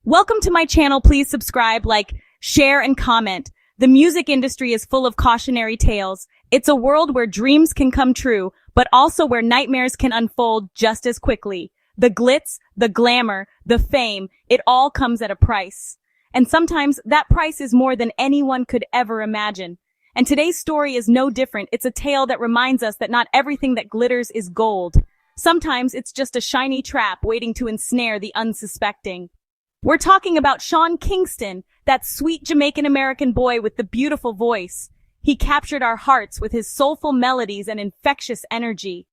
Welcome to my channel. Please subscribe, like, share, and comment. The music industry is full of cautionary tales. It's a world where dreams can come true, but also where nightmares can unfold just as quickly. The glitz, the glamour, the fame, it all comes at a price. And sometimes that price is more than anyone could ever imagine. And today's story is no different. It's a tale that reminds us that not everything that glitters is gold. Sometimes it's just a shiny trap waiting to ensnare the unsuspecting. We're talking about Sean Kingston, that sweet Jamaican-American boy with the beautiful voice. He captured our hearts with his soulful melodies and infectious energy.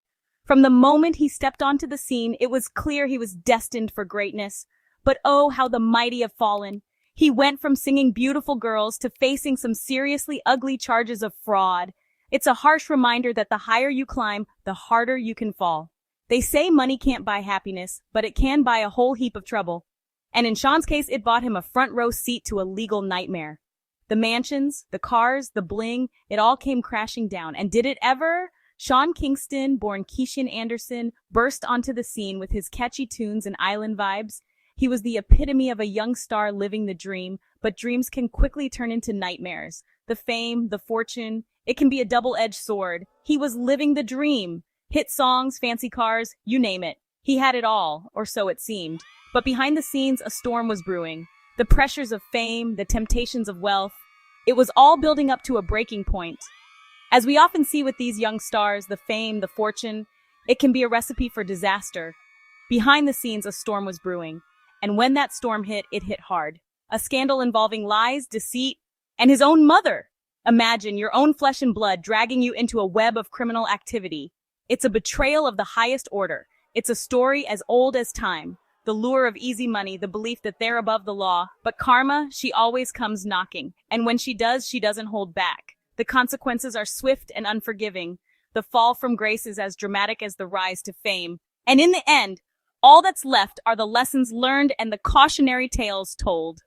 From the moment he stepped onto the scene, it was clear he was destined for greatness. But oh, how the mighty have fallen. He went from singing beautiful girls to facing some seriously ugly charges of fraud. It's a harsh reminder that the higher you climb, the harder you can fall. They say money can't buy happiness, but it can buy a whole heap of trouble. And in Sean's case, it bought him a front row seat to a legal nightmare. The mansions, the cars, the bling, it all came crashing down. And did it ever? Sean Kingston, born Keishan Anderson, burst onto the scene with his catchy tunes and island vibes. He was the epitome of a young star living the dream, but dreams can quickly turn into nightmares. The fame, the fortune, it can be a double-edged sword. He was living the dream. Hit songs, fancy cars, you name it. He had it all, or so it seemed. But behind the scenes, a storm was brewing. The pressures of fame, the temptations of wealth, it was all building up to a breaking point. As we often see with these young stars, the fame, the fortune, it can be a recipe for disaster. Behind the scenes, a storm was brewing. And when that storm hit, it hit hard. A scandal involving lies, deceit, and his own mother. Imagine your own flesh and blood dragging you into a web of criminal activity. It's a betrayal of the highest order. It's a story as old as time. The lure of easy money, the belief that they're above the law. But karma, she always comes knocking. And when she does, she doesn't hold back. The consequences are swift and unforgiving. The fall from grace is as dramatic as the rise to fame. And in the end, all that's left are the lessons learned and the cautionary tales told.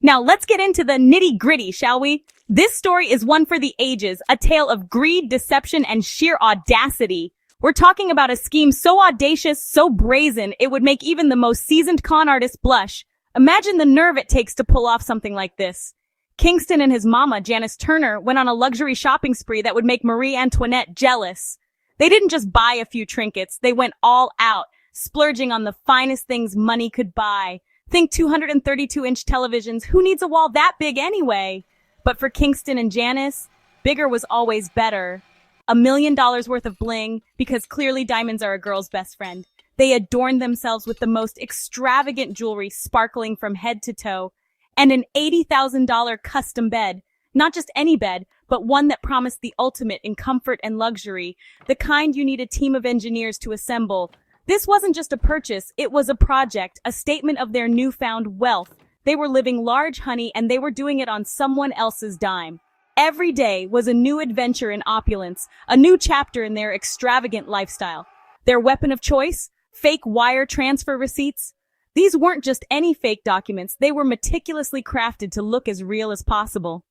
Now let's get into the nitty-gritty, shall we? This story is one for the ages, a tale of greed, deception, and sheer audacity. We're talking about a scheme so audacious, so brazen, it would make even the most seasoned con artist blush. Imagine the nerve it takes to pull off something like this. Kingston and his mama, Janice Turner, went on a luxury shopping spree that would make Marie Antoinette jealous. They didn't just buy a few trinkets, they went all out, splurging on the finest things money could buy. Think 232-inch televisions, who needs a wall that big anyway? But for Kingston and Janice, bigger was always better. $1 million worth of bling, because clearly diamonds are a girl's best friend. They adorned themselves with the most extravagant jewelry sparkling from head to toe, and an $80,000 custom bed. Not just any bed, but one that promised the ultimate in comfort and luxury, the kind you need a team of engineers to assemble. This wasn't just a purchase, it was a project, a statement of their newfound wealth. They were living large, honey, and they were doing it on someone else's dime. Every day was a new adventure in opulence, a new chapter in their extravagant lifestyle. Their weapon of choice? Fake wire transfer receipts? These weren't just any fake documents, they were meticulously crafted to look as real as possible.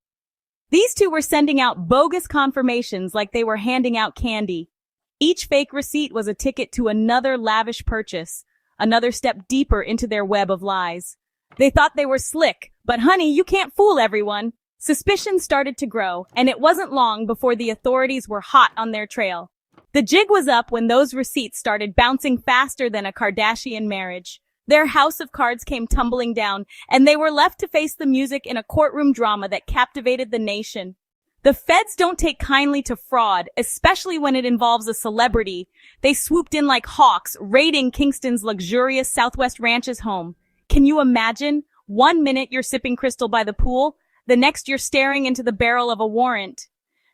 These two were sending out bogus confirmations like they were handing out candy. Each fake receipt was a ticket to another lavish purchase, another step deeper into their web of lies. They thought they were slick, but honey, you can't fool everyone. Suspicion started to grow, and it wasn't long before the authorities were hot on their trail. The jig was up when those receipts started bouncing faster than a Kardashian marriage. Their house of cards came tumbling down, and they were left to face the music in a courtroom drama that captivated the nation. The feds don't take kindly to fraud, especially when it involves a celebrity. They swooped in like hawks, raiding Kingston's luxurious Southwest Ranch's home. Can you imagine? 1 minute you're sipping crystal by the pool, the next you're staring into the barrel of a warrant.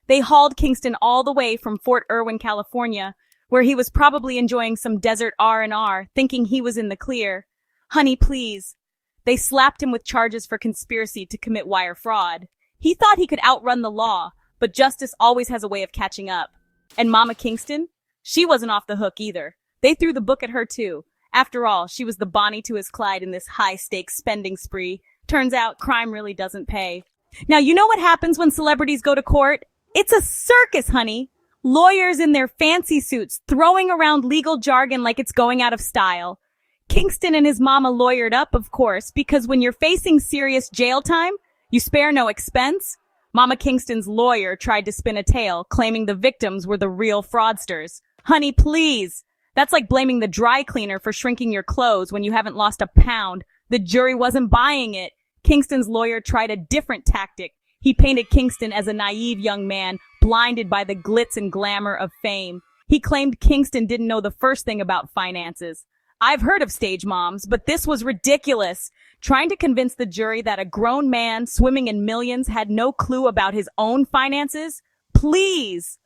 They hauled Kingston all the way from Fort Irwin, California, where he was probably enjoying some desert R&R, thinking he was in the clear. Honey, please. They slapped him with charges for conspiracy to commit wire fraud. He thought he could outrun the law, but justice always has a way of catching up. And Mama Kingston? She wasn't off the hook either. They threw the book at her too. After all, she was the Bonnie to his Clyde in this high-stakes spending spree. Turns out, crime really doesn't pay. Now, you know what happens when celebrities go to court? It's a circus, honey. Lawyers in their fancy suits throwing around legal jargon like it's going out of style. Kingston and his mama lawyered up, of course, because when you're facing serious jail time, you spare no expense. Mama Kingston's lawyer tried to spin a tale, claiming the victims were the real fraudsters. Honey, please. That's like blaming the dry cleaner for shrinking your clothes when you haven't lost a pound. The jury wasn't buying it. Kingston's lawyer tried a different tactic. He painted Kingston as a naive young man, blinded by the glitz and glamour of fame. He claimed Kingston didn't know the first thing about finances. I've heard of stage moms, but this was ridiculous. Trying to convince the jury that a grown man swimming in millions had no clue about his own finances? Please!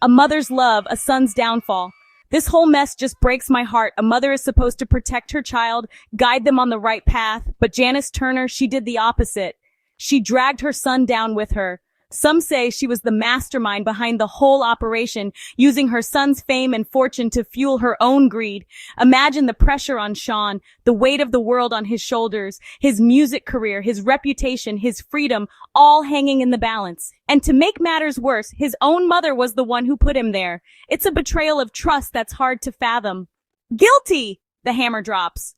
A mother's love, a son's downfall. This whole mess just breaks my heart. A mother is supposed to protect her child, guide them on the right path, but Janice Turner, she did the opposite. She dragged her son down with her. Some say she was the mastermind behind the whole operation, using her son's fame and fortune to fuel her own greed. Imagine the pressure on Sean, the weight of the world on his shoulders, his music career, his reputation, his freedom, all hanging in the balance. And to make matters worse, his own mother was the one who put him there. It's a betrayal of trust that's hard to fathom. Guilty! The hammer drops.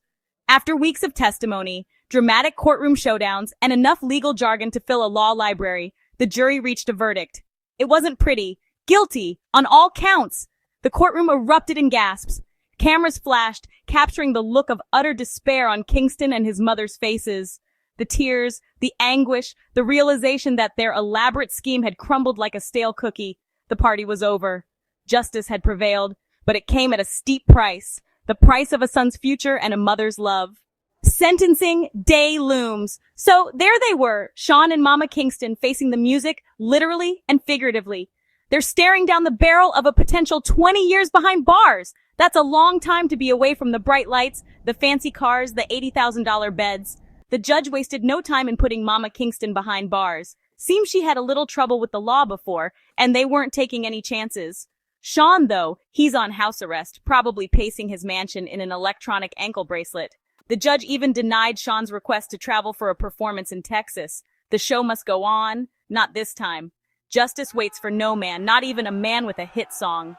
After weeks of testimony, dramatic courtroom showdowns, and enough legal jargon to fill a law library, the jury reached a verdict. It wasn't pretty. Guilty, on all counts. The courtroom erupted in gasps. Cameras flashed, capturing the look of utter despair on Kingston and his mother's faces. The tears, the anguish, the realization that their elaborate scheme had crumbled like a stale cookie. The party was over. Justice had prevailed, but it came at a steep price. The price of a son's future and a mother's love. Sentencing day looms. So there they were, Sean and Mama Kingston facing the music, literally and figuratively. They're staring down the barrel of a potential 20 years behind bars. That's a long time to be away from the bright lights, the fancy cars, the $80,000 beds. The judge wasted no time in putting Mama Kingston behind bars. Seems she had a little trouble with the law before, and they weren't taking any chances. Sean, though, he's on house arrest, probably pacing his mansion in an electronic ankle bracelet. The judge even denied Sean's request to travel for a performance in Texas. The show must go on, not this time. Justice waits for no man, not even a man with a hit song.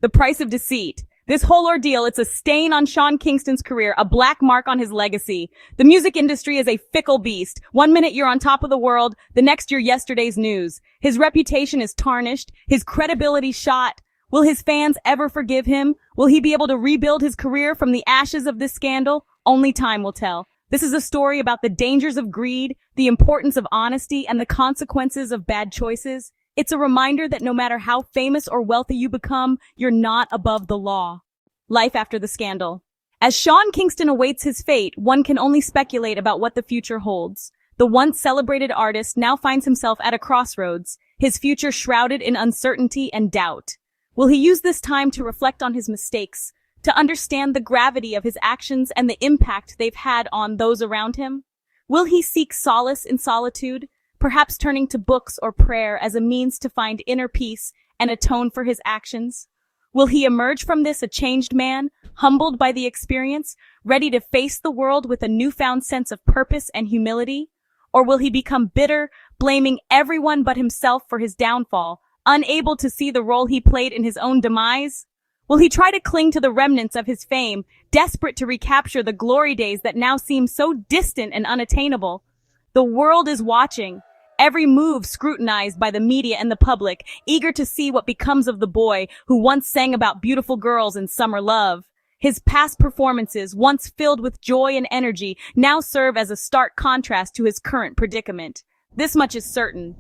The price of deceit. This whole ordeal, it's a stain on Sean Kingston's career, a black mark on his legacy. The music industry is a fickle beast. One minute you're on top of the world, the next you're yesterday's news. His reputation is tarnished, his credibility shot. Will his fans ever forgive him? Will he be able to rebuild his career from the ashes of this scandal? Only time will tell. This is a story about the dangers of greed, the importance of honesty, and the consequences of bad choices. It's a reminder that no matter how famous or wealthy you become, you're not above the law. Life after the scandal. As Sean Kingston awaits his fate, one can only speculate about what the future holds. The once celebrated artist now finds himself at a crossroads, his future shrouded in uncertainty and doubt. Will he use this time to reflect on his mistakes, to understand the gravity of his actions and the impact they've had on those around him? Will he seek solace in solitude, perhaps turning to books or prayer as a means to find inner peace and atone for his actions? Will he emerge from this a changed man, humbled by the experience, ready to face the world with a newfound sense of purpose and humility? Or will he become bitter, blaming everyone but himself for his downfall, unable to see the role he played in his own demise? Will he try to cling to the remnants of his fame, desperate to recapture the glory days that now seem so distant and unattainable? The world is watching, every move scrutinized by the media and the public, eager to see what becomes of the boy who once sang about beautiful girls and summer love. His past performances, once filled with joy and energy, now serve as a stark contrast to his current predicament. This much is certain.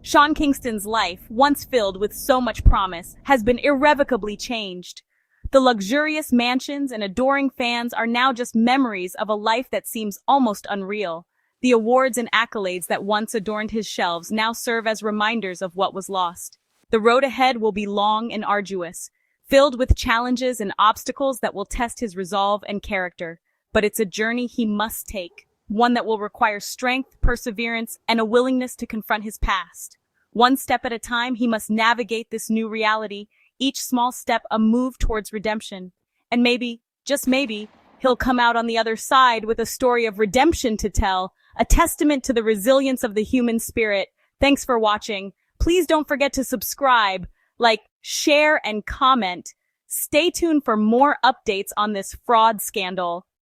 Sean Kingston's life, once filled with so much promise, has been irrevocably changed. The luxurious mansions and adoring fans are now just memories of a life that seems almost unreal. The awards and accolades that once adorned his shelves now serve as reminders of what was lost. The road ahead will be long and arduous, filled with challenges and obstacles that will test his resolve and character. But it's a journey he must take, one that will require strength, perseverance, and a willingness to confront his past. One step at a time, he must navigate this new reality, each small step a move towards redemption. And maybe, just maybe, he'll come out on the other side with a story of redemption to tell, a testament to the resilience of the human spirit. Thanks for watching. Please don't forget to subscribe, like, share, and comment. Stay tuned for more updates on this fraud scandal.